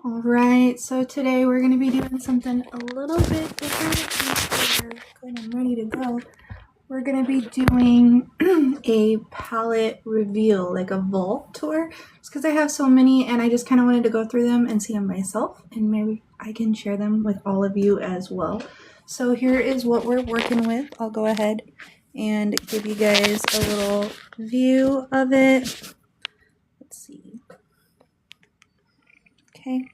Alright, so today we're going to be doing something a little bit different. Good, I'm ready to go. We're going to be doing a palette reveal, like a vault tour, just because I have so many and I just kind of wanted to go through them and see them myself, and maybe I can share them with all of you as well. So here is what we're working with. I'll go ahead and give you guys a little view of it. Let's see. Okay.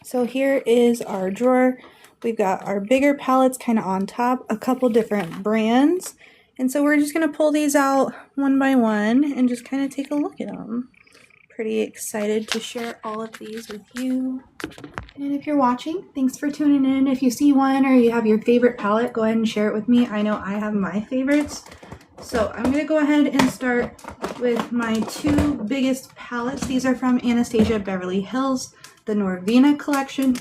So here is our drawer. We've got our bigger palettes kind of on top, a couple different brands. And so we're just going to pull these out one by one and just kind of take a look at them. Pretty excited to share all of these with you. And if you're watching, thanks for tuning in. If you see one or you have your favorite palette, go ahead and share it with me. I know I have my favorites. So I'm going to go ahead and start with my two biggest palettes. These are from Anastasia Beverly Hills, the Norvina collection.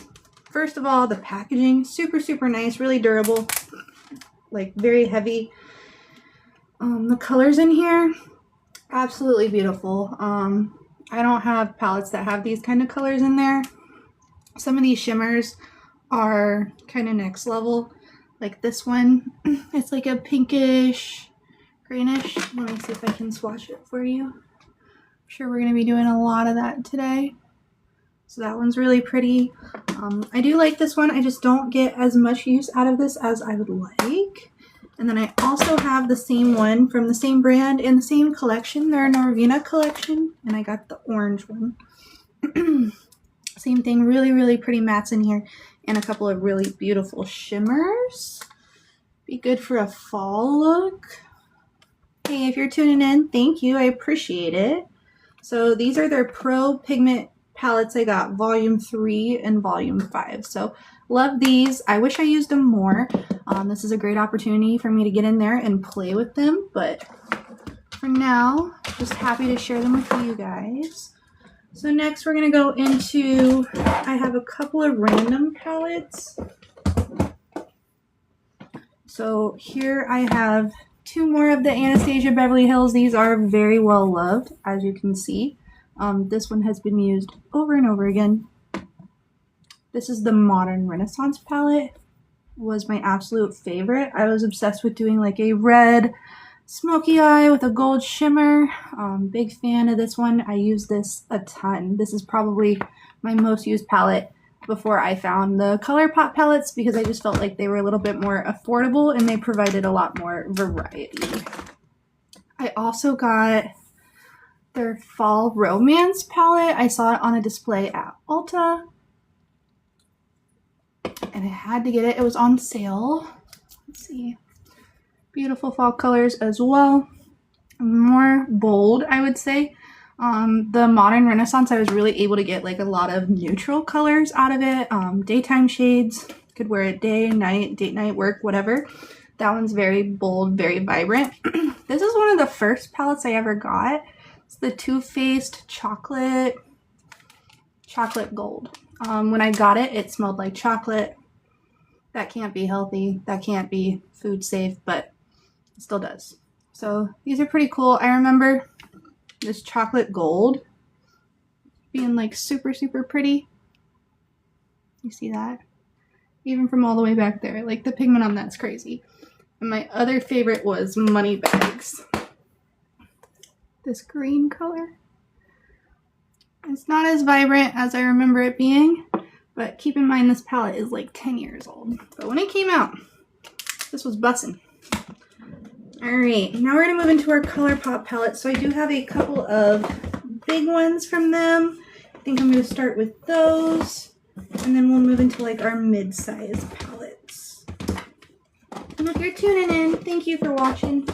First of all, the packaging, super nice, really durable, like very heavy. The colors in here, absolutely beautiful. I don't have palettes that have these kind of colors in there. Some of these shimmers are kind of next level, like this one. It's like a pinkish, greenish. Let me see if I can swatch it for you. I'm sure we're going to be doing a lot of that today. So that one's really pretty. I do like this one. I just don't get as much use out of this as I would like. And then I also have the same one from the same brand in the same collection. They're a Norvina collection, and I got the orange one. Same thing, really pretty mattes in here, and a couple of really beautiful shimmers. Be good for a fall look. Hey, if you're tuning in, thank you. I appreciate it. So these are their Pro Pigment palettes I got, volume 3 and volume 5. So love these. I wish I used them more. This is a great opportunity for me to get in there and play with them, but for now, just happy to share them with you guys. So next we're going to go into, I have a couple of random palettes. So here I have two more of the Anastasia Beverly Hills. These are very well loved, as you can see. This one has been used over and over again. This is the Modern Renaissance palette. Was my absolute favorite. I was obsessed with doing like a red smoky eye with a gold shimmer. Big fan of this one. I use this a ton. This is probably my most used palette before I found the ColourPop palettes, because I just felt like they were a little bit more affordable and they provided a lot more variety. I also got their Fall Romance palette. I saw it on a display at Ulta, and I had to get it. It was on sale. Let's see. Beautiful fall colors as well. More bold, I would say. The Modern Renaissance, I was really able to get like a lot of neutral colors out of it. Daytime shades. Could wear it day, night, date night, work, whatever. That one's very bold, very vibrant. This is one of the first palettes I ever got. It's the Too Faced chocolate gold. When I got it, it smelled like chocolate. That can't be healthy. That can't be food safe, but it still does. So these are pretty cool. I remember this chocolate gold being like super pretty. You see that? Even from all the way back there. Like the pigment on that's crazy. And my other favorite was Money Bags. This green color. It's not as vibrant as I remember it being, but keep in mind this palette is like 10 years old. But when it came out, this was bussin'. Alright, now we're going to move into our ColourPop palette. So I do have a couple of big ones from them. I think I'm going to start with those, and then we'll move into like our mid-size palettes. And if you're tuning in, thank you for watching.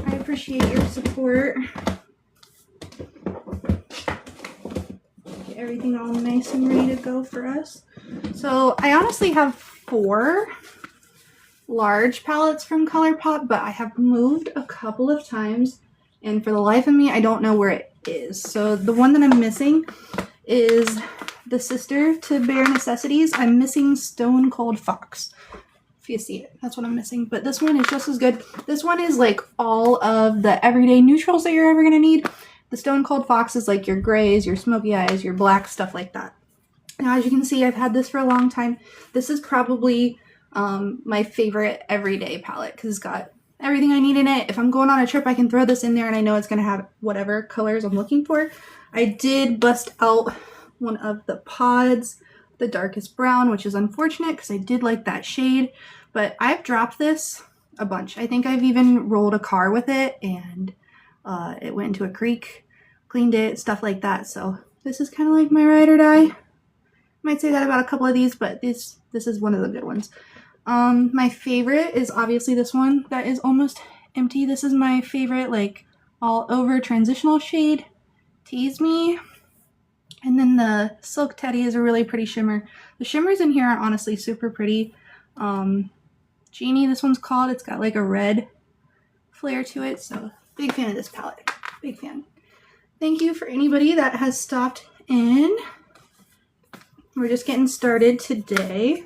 I appreciate your support. Get everything all nice and ready to go for us. So I honestly have 4 large palettes from ColourPop, but I have moved a couple of times, and for the life of me, I don't know where it is. So the one that I'm missing is the sister to Bare Necessities. I'm missing Stone Cold Fox. If you see it, that's what I'm missing. But this one is just as good. This one is like all of the everyday neutrals that you're ever going to need. The Stone Cold Fox is like your grays, your smoky eyes, your black, stuff like that. Now, as you can see, I've had this for a long time. This is probably my favorite everyday palette because it's got everything I need in it. If I'm going on a trip, I can throw this in there and I know it's going to have whatever colors I'm looking for. I did bust out one of the pods, the darkest brown, which is unfortunate because I did like that shade, but I've dropped this a bunch. I think I've even rolled a car with it and it went into a creek, cleaned it, stuff like that. So this is kind of like my ride or die. Might say that about a couple of these, but this is one of the good ones. My favorite is obviously this one that is almost empty. This is my favorite, like, all over transitional shade, Tease Me. And then the Silk Teddy is a really pretty shimmer. The shimmers in here are honestly super pretty. Genie, this one's called. It's got like a red flare to it, so big fan of this palette. Big fan. Thank you for anybody that has stopped in. We're just getting started today.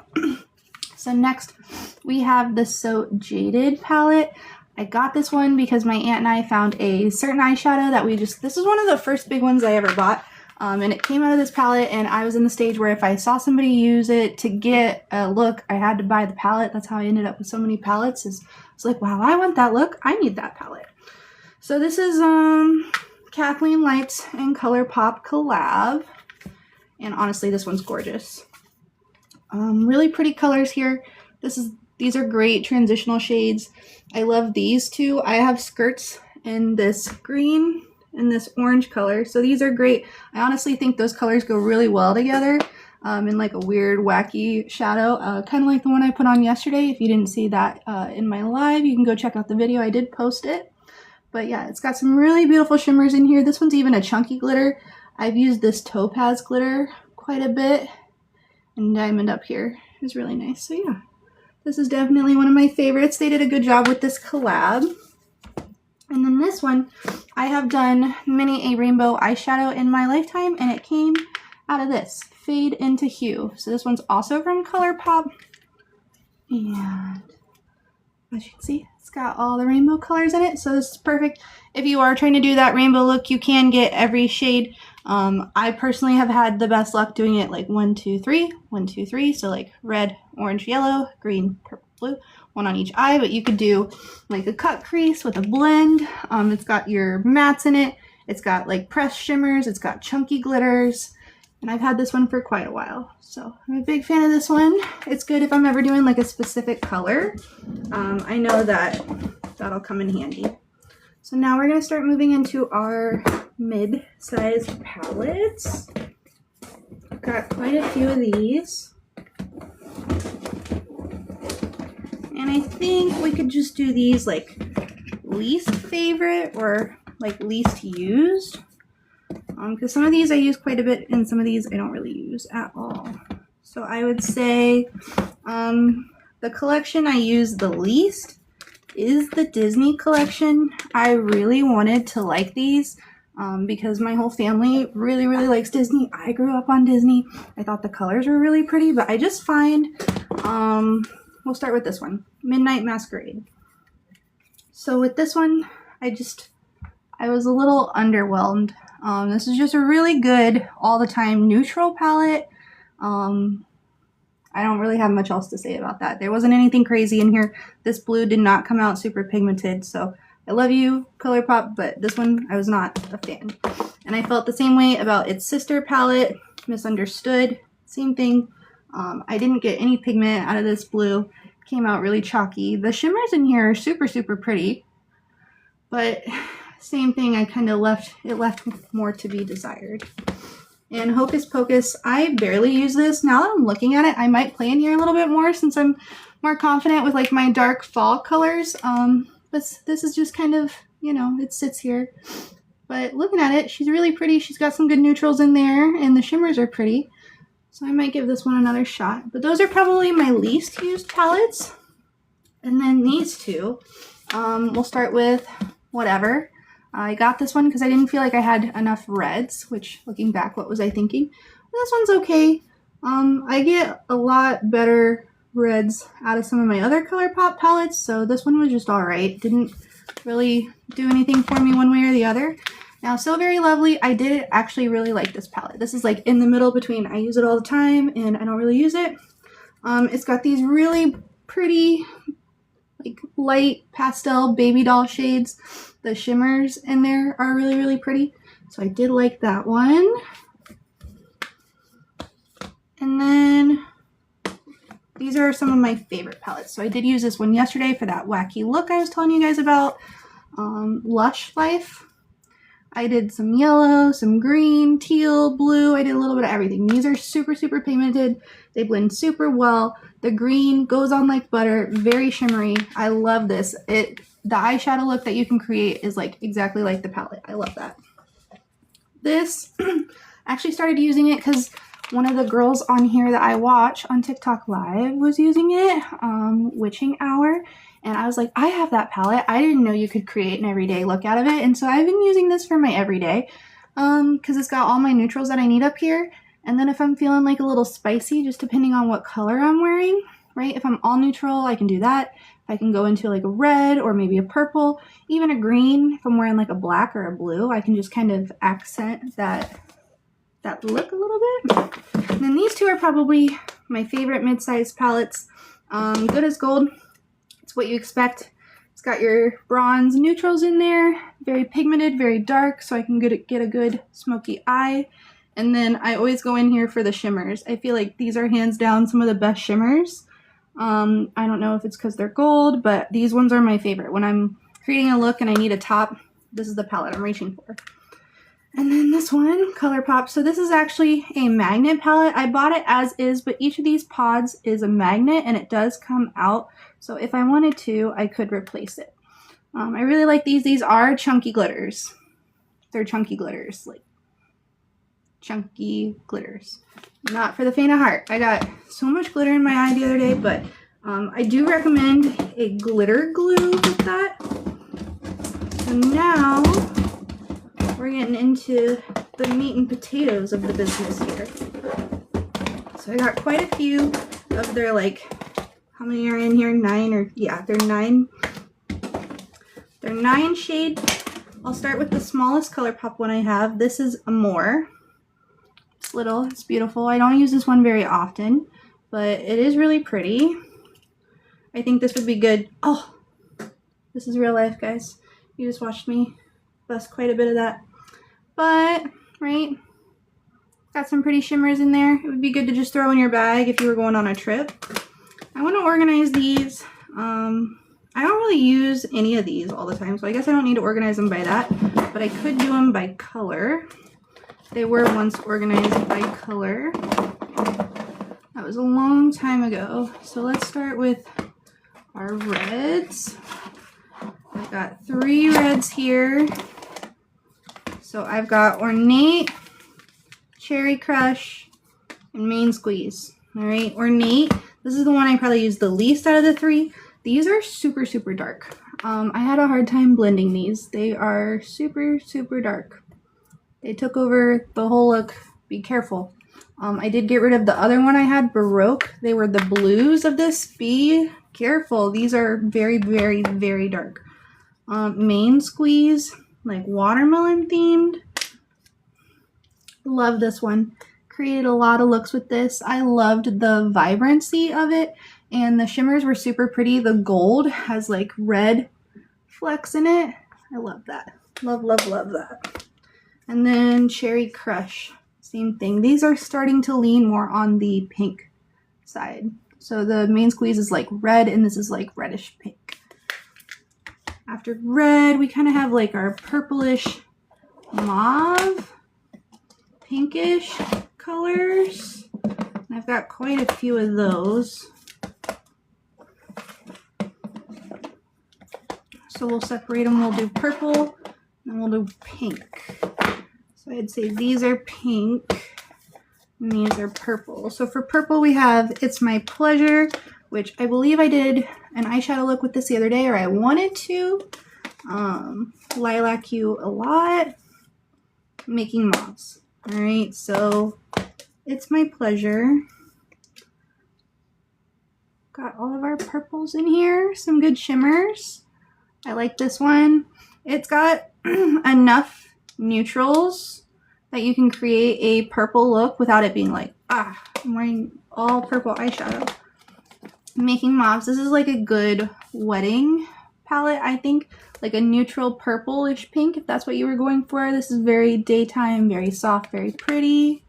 So next we have the So Jaded palette. I got this one because my aunt and I found a certain eyeshadow that this is one of the first big ones I ever bought. And it came out of this palette, and I was in the stage where if I saw somebody use it to get a look, I had to buy the palette. That's how I ended up with so many palettes. It's like, wow, I want that look. I need that palette. So this is Kathleen Lights and ColourPop collab. And honestly, this one's gorgeous. Really pretty colors here. These are great transitional shades. I love these two. I have skirts in this green and this orange color, so these are great. I honestly think those colors go really well together in like a weird, wacky shadow, kind of like the one I put on yesterday. If you didn't see that in my live, you can go check out the video. I did post it. But yeah, it's got some really beautiful shimmers in here. This one's even a chunky glitter. I've used this topaz glitter quite a bit, and diamond up here is really nice. So yeah, this is definitely one of my favorites. They did a good job with this collab. And then this one, I have done many a rainbow eyeshadow in my lifetime, and it came out of this, Fade into Hue. So this one's also from ColourPop, and as you can see, it's got all the rainbow colors in it, so this is perfect. If you are trying to do that rainbow look, you can get every shade. I personally have had the best luck doing it like 1, 2, 3, 1, 2, 3. So like red, orange, yellow, green, purple, blue, one on each eye. But you could do like a cut crease with a blend. It's got your mattes in it. It's got like pressed shimmers. It's got chunky glitters. And I've had this one for quite a while. So I'm a big fan of this one. It's good if I'm ever doing like a specific color. I know that that'll come in handy. So now we're going to start moving into our mid-sized palettes. I've got quite a few of these. And I think we could just do these like least favorite or like least used. Because some of these I use quite a bit and some of these I don't really use at all. So I would say the collection I use the least is the Disney collection. I really wanted to like these because my whole family really likes Disney. I grew up on Disney. I thought the colors were really pretty, but I just find, we'll start with this one, Midnight Masquerade. So with this one, I was a little underwhelmed. This is just a really good all the time neutral palette. I don't really have much else to say about that. There wasn't anything crazy in here. This blue did not come out super pigmented, so I love you, ColourPop, but this one I was not a fan. And I felt the same way about its sister palette, Misunderstood. Same thing. I didn't get any pigment out of this blue. Came out really chalky. The shimmers in here are super pretty, but same thing, I kind of left more to be desired. And Hocus Pocus, I barely use this. Now that I'm looking at it, I might play in here a little bit more since I'm more confident with like my dark fall colors. This is just kind of, you know, it sits here. But looking at it, she's really pretty. She's got some good neutrals in there, and the shimmers are pretty. So I might give this one another shot. But those are probably my least used palettes. And then these two, we'll start with Whatever. I got this one because I didn't feel like I had enough reds, which looking back, what was I thinking? Well, this one's okay. I get a lot better reds out of some of my other ColourPop palettes, so this one was just alright. Didn't really do anything for me one way or the other. Now, So Very Lovely, I did actually really like this palette. This is like in the middle between I use it all the time and I don't really use it. It's got these really pretty, like light pastel baby doll shades. The shimmers in there are really, really pretty. So I did like that one. And then these are some of my favorite palettes. So I did use this one yesterday for that wacky look I was telling you guys about. Lush Life. I did some yellow, some green, teal, blue. I did a little bit of everything. These are super, super pigmented. They blend super well. The green goes on like butter, very shimmery. I love this. The eyeshadow look that you can create is like exactly like the palette. I love that. This, I actually started using it because one of the girls on here that I watch on TikTok Live was using it, Witching Hour. And I was like, I have that palette. I didn't know you could create an everyday look out of it. And so I've been using this for my everyday because it's got all my neutrals that I need up here. And then if I'm feeling like a little spicy, just depending on what color I'm wearing, right? If I'm all neutral, I can do that. If I can go into like a red or maybe a purple, even a green, if I'm wearing like a black or a blue, I can just kind of accent that look a little bit. And then these two are probably my favorite mid-sized palettes. Good as Gold. It's what you expect. It's got your bronze neutrals in there, very pigmented, very dark, so I can get a good smoky eye. And then I always go in here for the shimmers. I feel like these are hands down some of the best shimmers. I don't know if it's because they're gold, but these ones are my favorite. When I'm creating a look and I need a top, this is the palette I'm reaching for. And then this one, ColourPop. So this is actually a magnet palette. I bought it as is, but each of these pods is a magnet and it does come out. So if I wanted to, I could replace it. I really like these. These are chunky glitters. They're chunky glitters, like chunky glitters. Not for the faint of heart. I got so much glitter in my eye the other day, but I do recommend a glitter glue with that. So now we're getting into the meat and potatoes of the business here. So I got quite a few of their, like, how many are in here? 9 or, yeah, they're 9. They're 9 shades. I'll start with the smallest ColourPop one I have. This is Amore. It's little, it's beautiful. I don't use this one very often, but it is really pretty. I think this would be good. Oh, this is real life, guys. You just watched me bust quite a bit of that. But, right, got some pretty shimmers in there. It would be good to just throw in your bag if you were going on a trip. I want to organize these. I don't really use any of these all the time, so I guess I don't need to organize them by that, but I could do them by color. They were once organized by color. That was a long time ago. So let's start with our reds. I've got 3 reds here. So I've got Ornate, Cherry Crush, and Main Squeeze. All right, Ornate. This is the one I probably use the least out of the 3. These are super, super dark. I had a hard time blending these. They are super, super dark. They took over the whole look. Be careful. I did get rid of the other one I had, Baroque. They were the blues of this. Be careful. These are very, very, very dark. Main Squeeze, like watermelon themed. Love this one. Created a lot of looks with this. I loved the vibrancy of it, and the shimmers were super pretty. The gold has like red flecks in it. I love that. Love, love, love that. And then Cherry Crush, same thing. These are starting to lean more on the pink side. So the Main Squeeze is like red, and this is like reddish pink. After red, we kind of have like our purplish mauve, pinkish colors. And I've got quite a few of those. So we'll separate them. We'll do purple, and we'll do pink. So I'd say these are pink, and these are purple. So for purple, we have It's My Pleasure, which I believe I did an eyeshadow look with this the other day, or I wanted to. Lilac You a lot. Making Mauves. All right, so It's My Pleasure. Got all of our purples in here. Some good shimmers. I like this one. It's got enough neutrals that you can create a purple look without it being like, ah, I'm wearing all purple eyeshadow. Making Mobs. This is like a good wedding palette, I think. Like a neutral purplish pink, if that's what you were going for. This is very daytime, very soft, very pretty.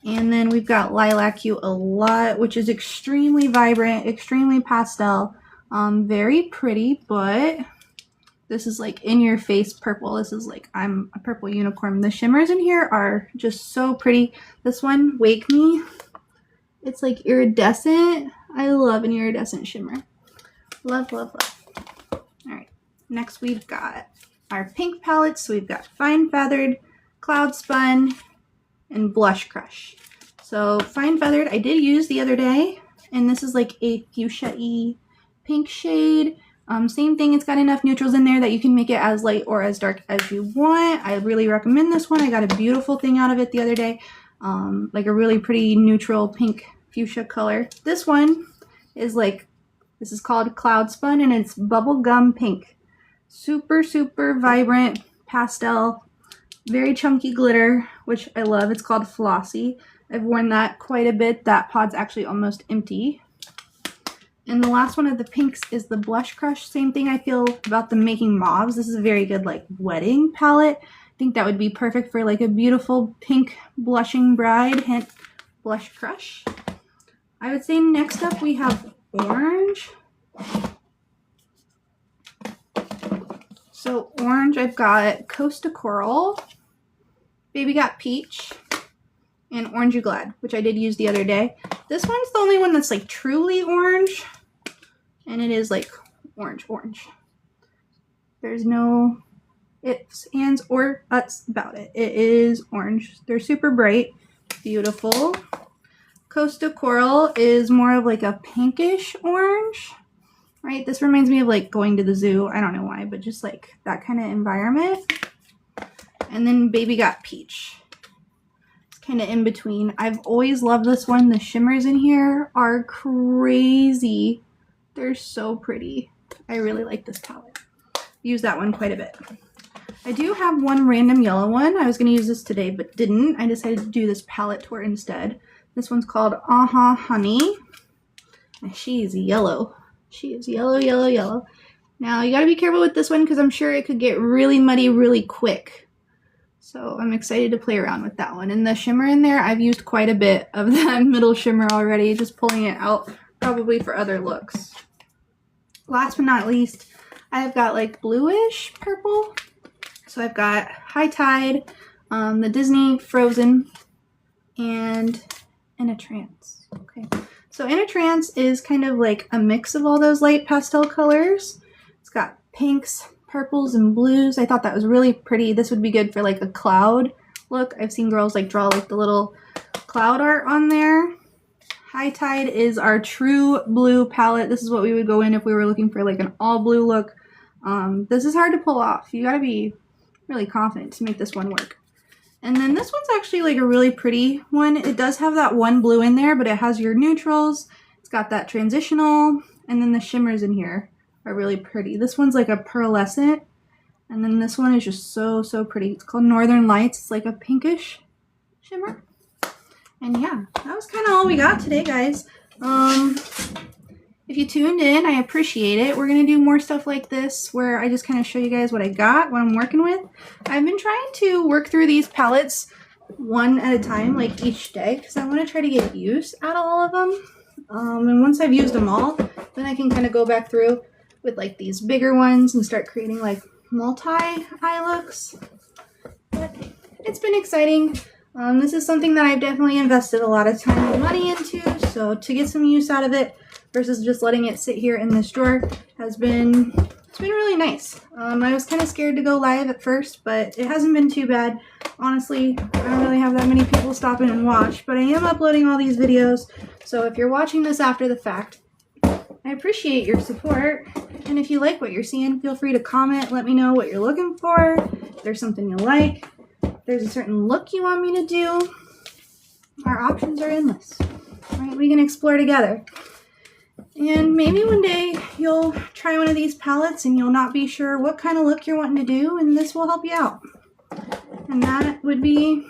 And then we've got Lilac You a Lot, which is extremely vibrant, extremely pastel. Very pretty, but this is like in your face purple. This is like, I'm a purple unicorn. The shimmers in here are just so pretty. This one, Wake Me, it's like iridescent. I love an iridescent shimmer. Love, love, love. All right, next we've got our pink palettes. So we've got Fine Feathered, Cloud Spun, and Blush Crush. So Fine Feathered I did use the other day, and this is like a fuchsia-y pink shade. Same thing, it's got enough neutrals in there that you can make it as light or as dark as you want. I really recommend this one. I got a beautiful thing out of it the other day, like a really pretty neutral pink fuchsia color. This one is like, this is called Cloud Spun, and it's bubblegum pink. Super, super vibrant pastel, very chunky glitter, which I love. It's called Flossy. I've worn that quite a bit. That pod's actually almost empty. And the last one of the pinks is the Blush Crush. Same thing I feel about the Making Mobs. This is a very good like wedding palette. I think that would be perfect for like a beautiful pink blushing bride, hint Blush Crush. I would say next up we have Orange. So orange, I've got Costa Coral, Baby Got Peach, and Orange You Glad, which I did use the other day. This one's the only one that's like truly orange, and it is like orange, orange. There's no ifs, ands, or uts about it. It is orange. They're super bright, beautiful. Costa Coral is more of like a pinkish orange, right? This reminds me of like going to the zoo. I don't know why, but just like that kind of environment. And then Baby Got Peach. It's kind of in between. I've always loved this one. The shimmers in here are crazy. They're so pretty. I really like this palette. Use that one quite a bit. I do have one random yellow one. I was going to use this today, but didn't. I decided to do this palette tour instead. This one's called Aha Honey. And she's yellow. She is yellow, yellow, yellow. Now, you got to be careful with this one because I'm sure it could get really muddy really quick. So I'm excited to play around with that one. And the shimmer in there, I've used quite a bit of that middle shimmer already, just pulling it out probably for other looks. Last but not least, I've got like bluish purple. So I've got High Tide, the Disney Frozen, and In a Trance. Okay, so In a Trance is kind of like a mix of all those light pastel colors. It's got pinks, purples, and blues. I thought that was really pretty. This would be good for like a cloud look. I've seen girls like draw like the little cloud art on there. High Tide is our true blue palette. This is what we would go in if we were looking for like an all blue look. This is hard to pull off. You gotta be really confident to make this one work. And then this one's actually like a really pretty one. It does have that one blue in there, but it has your neutrals. It's got that transitional, and then the shimmers in here are really pretty. This one's like a pearlescent, and then this one is just so, so pretty. It's called Northern Lights. It's like a pinkish shimmer. And yeah, that was kind of all we got today, guys. If you tuned in, I appreciate it. We're going to do more stuff like this where I just kind of show you guys what I got, what I'm working with. I've been trying to work through these palettes one at a time, like each day, because I want to try to get use out of all of them. And once I've used them all, then I can kind of go back through with like these bigger ones and start creating like multi-eye looks. But it's been exciting. This is something that I've definitely invested a lot of time and money into, so to get some use out of it versus just letting it sit here in this drawer it's been really nice. I was kind of scared to go live at first, but it hasn't been too bad. Honestly, I don't really have that many people stop in and watch, but I am uploading all these videos, so if you're watching this after the fact, I appreciate your support. And if you like what you're seeing, feel free to comment, let me know what you're looking for, if there's something you like, if there's a certain look you want me to do. Our options are endless, right? We can explore together. And maybe one day you'll try one of these palettes and you'll not be sure what kind of look you're wanting to do, and this will help you out. And that would be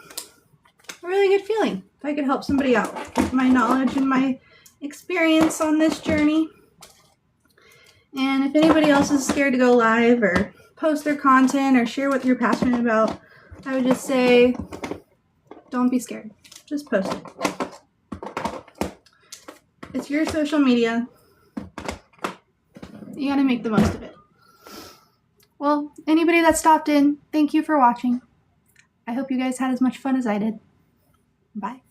a really good feeling if I could help somebody out with my knowledge and my experience on this journey. And if anybody else is scared to go live or post their content or share what you're passionate about, I would just say, don't be scared. Just post it. It's your social media. You gotta make the most of it. Well, anybody that stopped in, thank you for watching. I hope you guys had as much fun as I did. Bye.